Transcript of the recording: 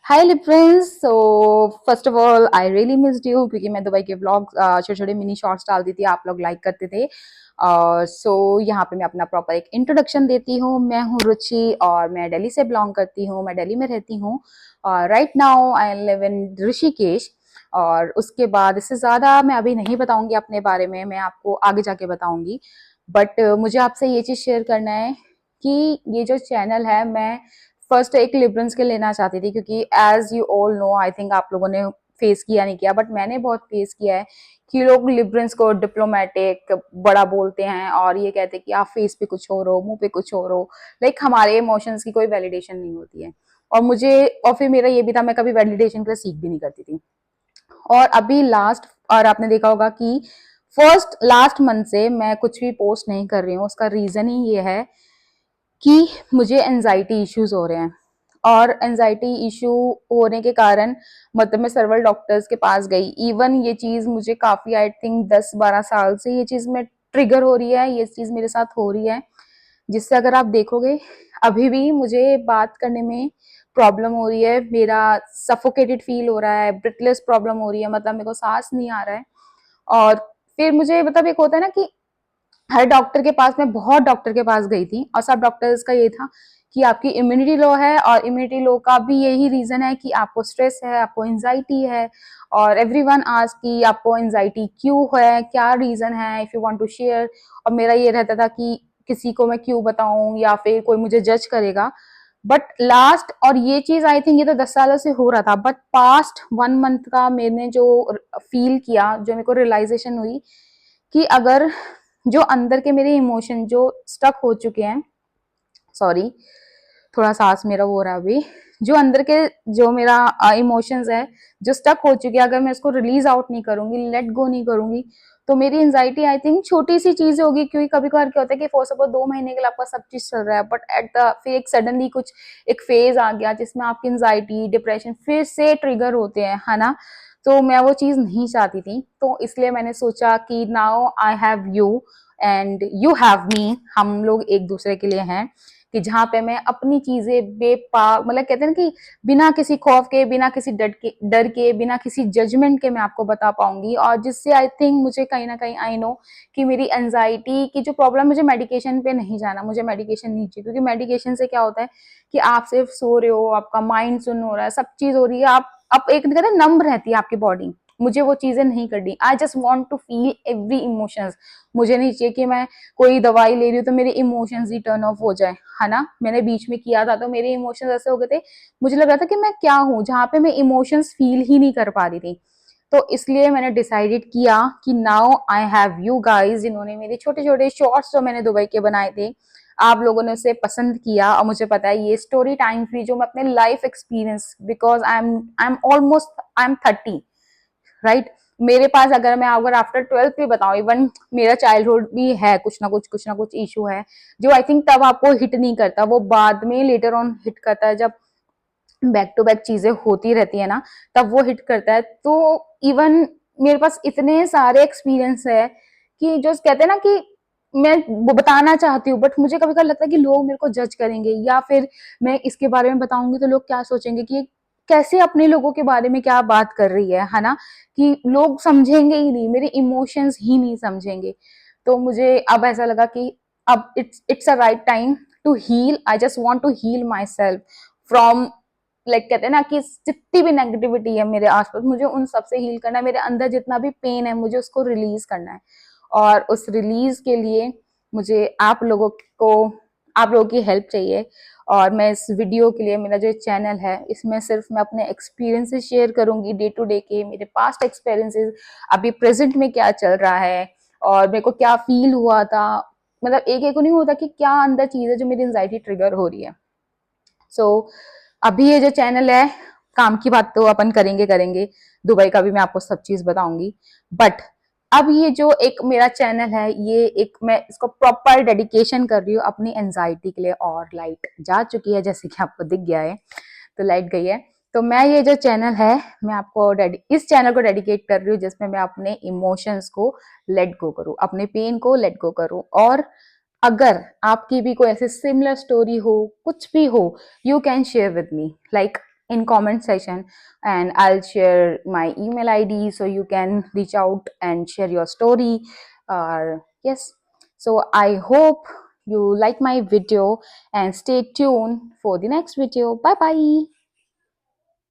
हाय लिप्रिंस। So first of all I really missed you क्योंकि मैं दुबई के व्लॉग छोटे छोटे मिनी शॉर्ट्स डालती थी, आप लोग लाइक करते थे। यहाँ पे मैं अपना प्रॉपर एक इंट्रोडक्शन देती हूँ। मैं हूँ रुचि और मैं दिल्ली से बिलोंग करती हूँ, मैं दिल्ली में रहती हूँ। Right now I live in Rishikesh. और उसके बाद इससे ज़्यादा मैं अभी नहीं बताऊंगी अपने बारे में, मैं आपको आगे जाके बताऊंगी। बट मुझे आपसे ये चीज़ शेयर करना है कि ये जो चैनल है, मैं फर्स्ट एक लिबरल्स के लेना चाहती थी क्योंकि as you all know, I think आप लोगों ने फेस किया नहीं किया, बट मैंने बहुत फेस किया है कि लोग लिबरल्स को डिप्लोमेटिक बड़ा बोलते हैं और ये कहते हैं कि आप फेस पे कुछ और हो, मुंह पे कुछ और हो। लाइक हमारे इमोशंस की कोई वैलिडेशन नहीं होती है। और मुझे और फिर मेरा ये भी था, मैं कभी वैलिडेशन के लिए सीख भी नहीं करती थी। और अभी लास्ट, और आपने देखा होगा कि फर्स्ट लास्ट मंथ से मैं कुछ भी पोस्ट नहीं कर रही हूँ। उसका रीजन ही ये है कि मुझे एनजाइटी इश्यूज हो रहे हैं। और एनजाइटी इशू होने के कारण मतलब मैं सर्वल डॉक्टर्स के पास गई। इवन ये चीज मुझे काफी, आई थिंक 10-12 साल से ये चीज में ट्रिगर हो रही है, ये चीज मेरे साथ हो रही है। जिससे अगर आप देखोगे अभी भी मुझे बात करने में प्रॉब्लम हो रही है, मेरा सफोकेटेड फील हो रहा है, ब्रिथलेस प्रॉब्लम हो रही है, मतलब मेरे को सांस नहीं आ रहा है। और फिर मुझे मतलब एक होता है ना कि हर डॉक्टर के पास, मैं बहुत डॉक्टर के पास गई थी और सब डॉक्टर्स का ये था कि आपकी इम्यूनिटी लो है, और इम्यूनिटी लो का भी यही रीजन है कि आपको स्ट्रेस है, आपको एंजाइटी है। और एवरीवन आस्क कि आपको एंजाइटी क्यों है, क्या रीजन है, if you want to share. और मेरा ये रहता था कि किसी को मैं क्यों बताऊं या फिर कोई मुझे जज करेगा। बट लास्ट, और ये चीज आई थिंक ये तो 10 सालों से हो रहा था, बट पास्ट 1 मंथ का मैंने जो फील किया, जो मेरे को रियलाइजेशन हुई कि अगर जो अंदर के मेरे इमोशन जो स्टक हो चुके हैं, सॉरी थोड़ा सांस मेरा वो हो रहा है अभी, जो अंदर के जो मेरा इमोशंस है जो स्टक हो चुके हैं, अगर मैं इसको रिलीज आउट नहीं करूंगी, लेट गो नहीं करूंगी, तो मेरी एंजाइटी आई थिंक छोटी सी चीज होगी। क्योंकि कभी कभार क्या होता है कि फॉर सपोज 2 महीने के लिए आपका सब चीज चल रहा है, बट एट द फिर एक सडनली कुछ एक फेज आ गया जिसमें आपकी एंजाइटी डिप्रेशन फिर से ट्रिगर होते हैं, है ना। तो मैं वो चीज नहीं चाहती थी, तो इसलिए मैंने सोचा कि now I have you and you have me, हम लोग एक दूसरे के लिए हैं। कि जहाँ पे मैं अपनी चीजें मतलब कहते हैं ना कि बिना किसी खौफ के, बिना किसी डर के, बिना किसी जजमेंट के मैं आपको बता पाऊंगी। और जिससे आई थिंक मुझे कहीं ना कहीं आई नो कि मेरी एंजाइटी की जो प्रॉब्लम, मुझे मेडिकेशन पे नहीं जाना, मुझे मेडिकेशन नहीं चाहिए। क्योंकि मेडिकेशन से क्या होता है कि आप सिर्फ सो रहे हो, आपका माइंड सुन हो रहा है, सब चीज हो रही है, आप एक कहते हैं नम्ब रहती है आपकी बॉडी। मुझे वो चीजें नहीं करनी। I just want to feel every emotions. मुझे नहीं चाहिए कि मैं कोई दवाई ले रही हूँ तो मेरे इमोशंस ही टर्न ऑफ हो जाए, है ना। मैंने बीच में किया था तो मेरे इमोशंस ऐसे हो गए थे, मुझे लग रहा था कि मैं क्या हूँ जहाँ पे मैं इमोशंस फील ही नहीं कर पा रही थी। तो इसलिए मैंने डिसाइडेड किया कि now I have you guys, जिन्होंने मेरे छोटे छोटे शॉर्ट्स जो मैंने दुबई के बनाए थे, आप लोगों ने उसे पसंद किया। और मुझे पता है ये स्टोरी टाइम फ्री जो मैं अपने life experience, because I am almost, I am 30, right. मेरे पास अगर मैं अगर आफ्टर 12th भी बताऊं, इवन मेरा चाइल्डहुड भी है, कुछ ना कुछ इशू है जो आई थिंक तब आपको हिट नहीं करता, वो बाद में लेटर ऑन हिट करता है। जब बैक टू बैक चीजें होती रहती है ना, तब वो हिट करता है। तो इवन मेरे पास इतने सारे एक्सपीरियंस है कि जो कहते हैं ना कि मैं वो बताना चाहती हूँ, बट मुझे कभी कभी लगता है कि लोग मेरे को जज करेंगे, या फिर मैं इसके बारे में बताऊंगी तो लोग क्या सोचेंगे कि कैसे अपने लोगों के बारे में क्या बात कर रही है ना। कि लोग समझेंगे ही नहीं, मेरे इमोशंस ही नहीं समझेंगे। तो मुझे अब ऐसा लगा कि अब it's a right time to heal. I just want to heal myself from, like कहते हैं ना कि जितनी भी नेगेटिविटी है मेरे आसपास, मुझे उन सब से हील करना है। मेरे अंदर जितना भी पेन है मुझे उसको रिलीज करना है। और उस रिलीज के लिए मुझे आप लोगों की हेल्प चाहिए। और मैं इस वीडियो के लिए, मेरा जो चैनल है इसमें सिर्फ मैं अपने एक्सपीरियंसेस शेयर करूंगी, डे टू डे के मेरे पास्ट एक्सपीरियंसेस, अभी प्रेजेंट में क्या चल रहा है और मेरे को क्या फील हुआ था। मतलब एक एक को नहीं होता कि क्या अंदर चीज है जो मेरी एंजाइटी ट्रिगर हो रही है। सो अभी ये जो चैनल है, काम की बात तो अपन करेंगे करेंगे, दुबई का भी मैं आपको सब चीज बताऊंगी। बट अब ये जो एक मेरा चैनल है, ये एक मैं इसको प्रॉपर डेडिकेशन कर रही हूँ अपनी एंजाइटी के लिए। और लाइट जा चुकी है जैसे कि आपको दिख गया है, तो लाइट गई है। तो मैं ये जो चैनल है, मैं आपको इस चैनल को डेडिकेट कर रही हूँ जिसमें मैं अपने इमोशंस को लेट गो करूँ, अपने पेन को लेट गो करूँ। और अगर आपकी भी कोई ऐसी सिमिलर स्टोरी हो, कुछ भी हो, you can share with me, like in comment section, and I'll share my email ID so you can reach out and share your story. Yes, so I hope you like my video and stay tuned for the next video. Bye bye.